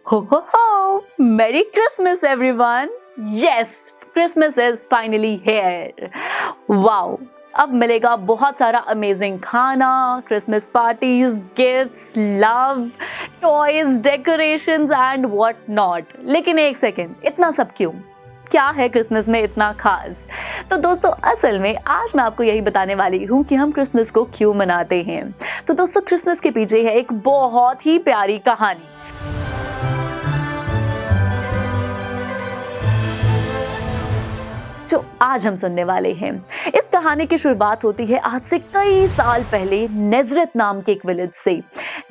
Ho ho ho! Merry Christmas everyone! Yes, Christmas is finally here. Wow! अब मिलेगा बहुत सारा अमेजिंग खाना, Christmas parties, gifts, love, toys, decorations and what not. लेकिन एक second, इतना सब क्यों? क्या है क्रिसमस में इतना खास? तो दोस्तों, असल में आज मैं आपको यही बताने वाली हूँ कि हम क्रिसमस को क्यों मनाते हैं। तो दोस्तों, क्रिसमस के पीछे है एक बहुत ही प्यारी कहानी। जो आज हम सुनने वाले हैं। इस कहानी की शुरुआत होती है आज से कई साल पहले नजरत नाम के एक विलेज से।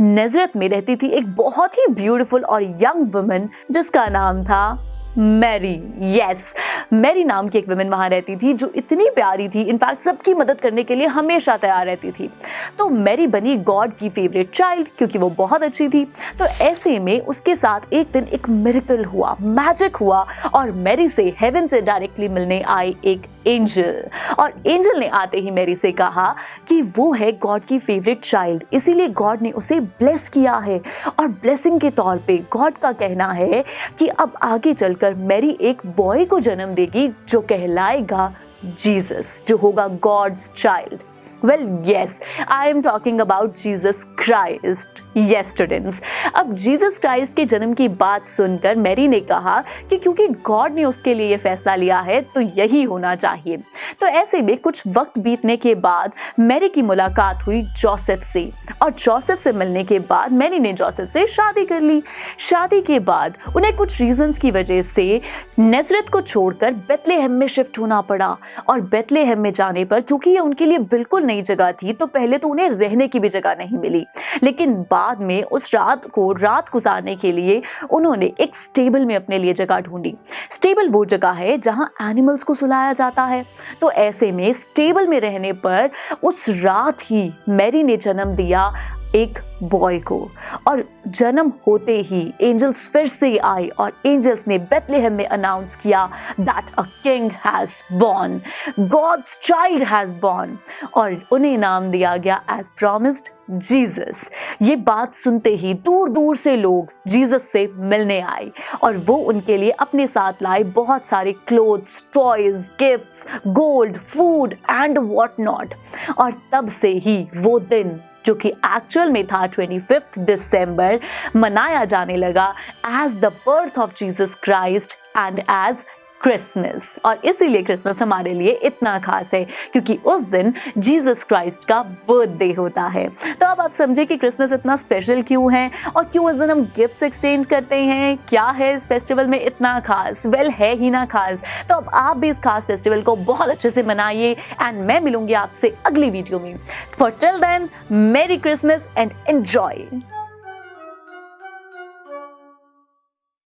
नजरत में रहती थी एक बहुत ही ब्यूटीफुल और यंग वुमन जिसका नाम था मैरी। यस, मैरी नाम की एक वुमन वहाँ रहती थी जो इतनी प्यारी थी, इनफैक्ट सबकी मदद करने के लिए हमेशा तैयार रहती थी। तो मैरी बनी गॉड की फेवरेट चाइल्ड क्योंकि वो बहुत अच्छी थी। तो ऐसे में उसके साथ एक दिन एक मिरेकल हुआ, मैजिक हुआ और मैरी से हेवन से डायरेक्टली मिलने आई एक एंजल। और एंजल ने आते ही मैरी से कहा कि वो है गॉड की फेवरेट चाइल्ड, इसीलिए गॉड ने उसे ब्लेस किया है। और ब्लेसिंग के तौर पे गॉड का कहना है कि अब आगे चलकर मैरी एक बॉय को जन्म देगी जो कहलाएगा जीसस, जो होगा God's child. Well, yes, I am talking about Jesus Christ. Yes, students. अब जीसस क्राइस्ट के जन्म की बात सुनकर मैरी ने कहा कि क्योंकि गॉड ने उसके लिए ये फैसला लिया है तो यही होना चाहिए। तो ऐसे में कुछ वक्त बीतने के बाद मैरी की मुलाकात हुई जोसेफ से, और जोसेफ से मिलने के बाद मैरी ने जोसेफ से शादी कर ली। शादी के बाद उन्हें कुछ रीजंस की वजह से नजरत को छोड़कर बेथलेहेम में शिफ्ट होना पड़ा। और बेथलेहेम में जाने पर क्योंकि ये उनके लिए बिल्कुल नई जगह थी तो पहले तो उन्हें रहने की भी जगह नहीं मिली, लेकिन बाद में उस रात गुजारने के लिए उन्होंने एक स्टेबल में अपने लिए जगह ढूंढी। स्टेबल वो जगह है जहां एनिमल्स को सुलाया जाता है। तो ऐसे में स्टेबल में रहने पर उस रात ही मैरी ने जन्म दिया एक बॉय को। और जन्म होते ही एंजल्स फिर से आए और एंजल्स ने बेथलेहेम में अनाउंस किया that a king has born, God's child has born. और उन्हें नाम दिया गया एज प्रॉमिस्ड जीसस। ये बात सुनते ही दूर दूर से लोग जीसस से मिलने आए और वो उनके लिए अपने साथ लाए बहुत सारे clothes, toys, gifts, gold, food and what not. और तब से ही वो दिन, जो कि एक्चुअल में था 25 दिसंबर, मनाया जाने लगा as the birth of Jesus Christ and as Christmas. और इसीलिए क्रिसमस हमारे लिए इतना खास है क्योंकि उस दिन जीसस क्राइस्ट का बर्थडे होता है। तो अब आप समझे कि क्रिसमस इतना स्पेशल क्यों है और क्यों इस दिन हम गिफ्ट्स एक्सचेंज करते हैं। क्या है इस फेस्टिवल में इतना खास? वेल, है ही ना खास। तो अब आप भी इस खास फेस्टिवल को बहुत अच्छे से मनाइए एंड मैं मिलूंगी आपसे अगली वीडियो में। For till then, merry Christmas and enjoy.